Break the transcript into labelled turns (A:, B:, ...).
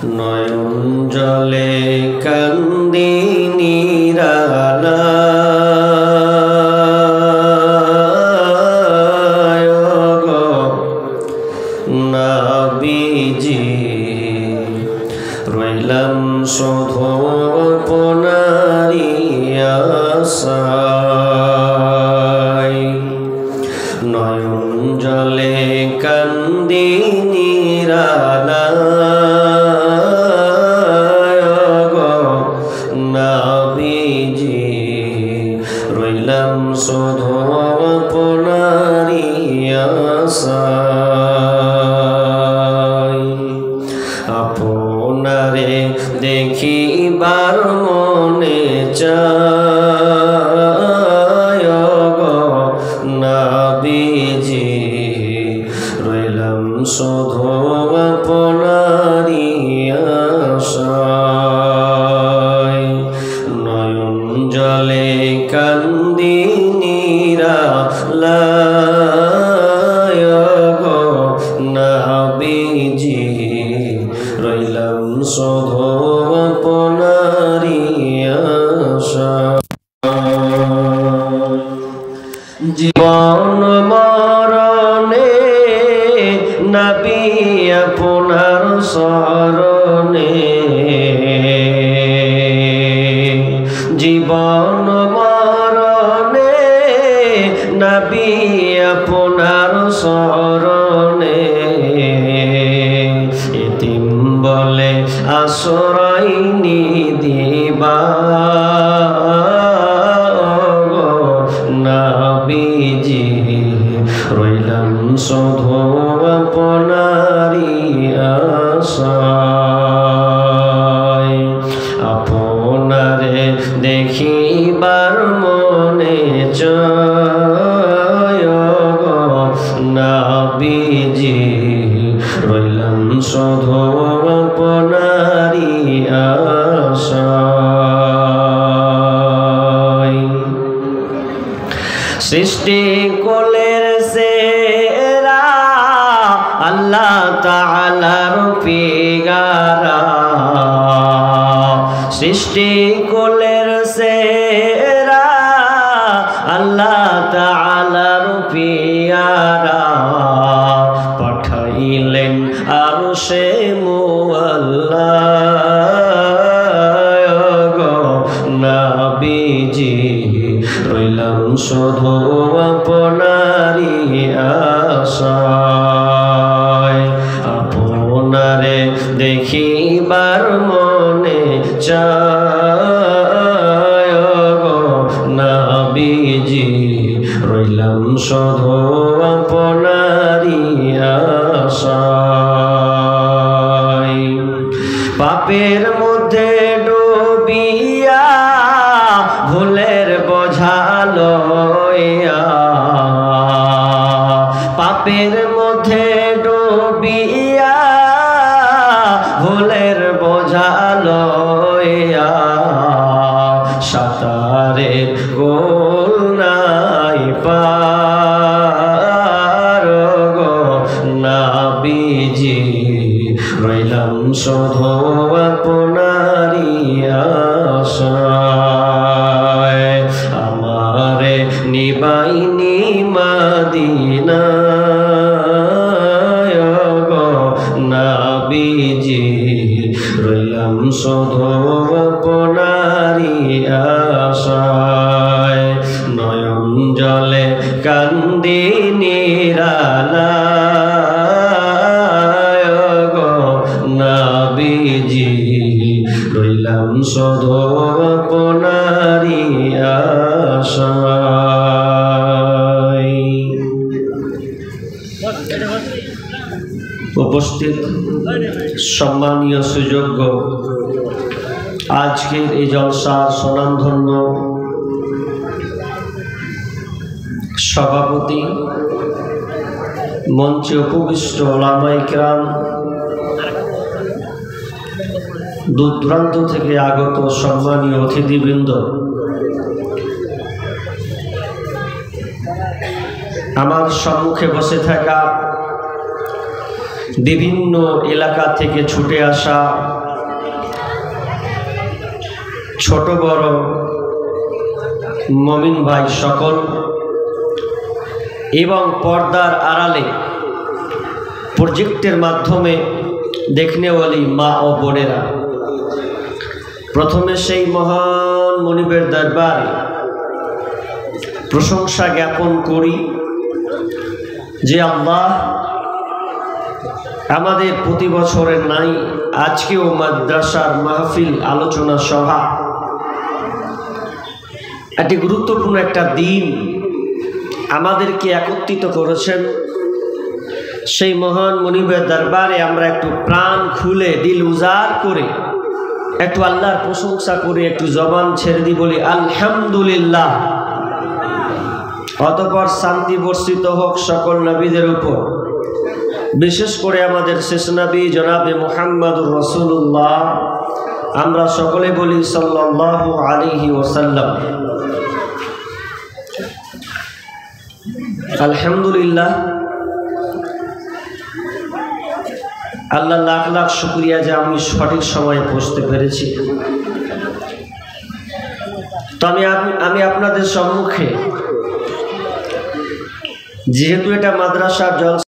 A: নয়ন জলে কান্দি নিরালায় গো নবীজি, রইলাম শুধু আপনারি আশায়। নয়ন জলে কান্দি নিরালায় গো নবীজি, রইলাম শুধু আপনারি আশায়। আপনারে দেখিবার মনে চায় গো নবীজি, রইলাম শুধু আপনারি আশায়। নয়ন জলে কান্দি নিরালায় গো নবীজি, রইলাম শুধু আপনারি আশায়। জীবন মরণে নবী আপনার শরণে, জীবন মরণে নবী আপনার শরণে, এতিম বলে আশ্রয় নিদিবা নবীজি, রইলাম শুধু আপনারি আশায়। আপনারে দেখিবার মনে চায় গো নবীজি, রইলাম শুধু আপনারি আশায়। সৃষ্টি কোলের সেরা আল্লাহ তাআলার পিয়ারা, সৃষ্টি কোলের সেরা আল্লাহ তাআলার পিয়ারা, পাঠাইলেন আরশে মুআল্লা গো নবীজি, রইলাম শুধু আপনারি আশায়। আপনারে দেখিবার মনে চায় গো নবীজি, রইলাম শুধু আপনারি আশায়। পাপের মধ্যে ডুবিয়া ভুলের বোঝা লইয়া, পাপের মধ্যে ডুবিয়া ভুলের বোঝা লইয়া, সাঁতারের গোল নাই পার গো নবীজি, রইলাম শুধু আপনারি আশায়। আমারে নিবাইনি মদিনায় গো নবীজি, রইলাম শুধু আপনারি আশায়। নয়ন জলে কান্দি নিরালায় গো নবীজি, রইলাম শুধু আপনারি আশায়। উপস্থিত সম্মানীয় সুযোগ্য আজকের এই জলসার স্বনামধন্য সভাপতি, মঞ্চে উপবিষ্ট ওলামায়ে কেরাম, দূর দূরান্ত থেকে আগত সম্মানীয় অতিথিবৃন্দ, আমার সম্মুখে বসে থাকা বিভিন্ন এলাকা থেকে ছুটে আসা ছোট বড় মুমিন ভাই সকল এবং পর্দার আড়ালে প্রজেক্টের মাধ্যমে দেখনেওয়ালি মা ও বোনেরা, প্রথমে সেই মহান মনিবের দরবারে প্রশংসা জ্ঞাপন করি যে আল্লাহ আমাদের প্রতি বছরের নাই আজকেও মাদ্রাসার মাহফিল আলোচনা সভা একটি গুরুত্বপূর্ণ একটা দিন আমাদেরকে একত্রিত করেছেন। সেই মহান মনিবের দরবারে আমরা একটু প্রাণ খুলে দিল উজাড় করে একটু আল্লাহর প্রশংসা করে একটু জবান ছেড়ে দিই, বলি আলহামদুলিল্লাহ। অতঃপর শান্তি বর্ষিত হোক সকল নবীদের উপর, বিশেষ করে আমাদের শেষ নবী জনাবে মুহাম্মদুর রাসূলুল্লাহ। আমরা সকলে বলি সাল্লাল্লাহু আলাইহি ওয়াসাল্লাম। আলহামদুলিল্লাহ, আল্লাহ লাখ লাখ শুকরিয়া যে আমি সঠিক সময়ে পৌঁছতে পেরেছি। তো আমি আপনাদের সম্মুখে, যেহেতু এটা মাদ্রাসার জলসা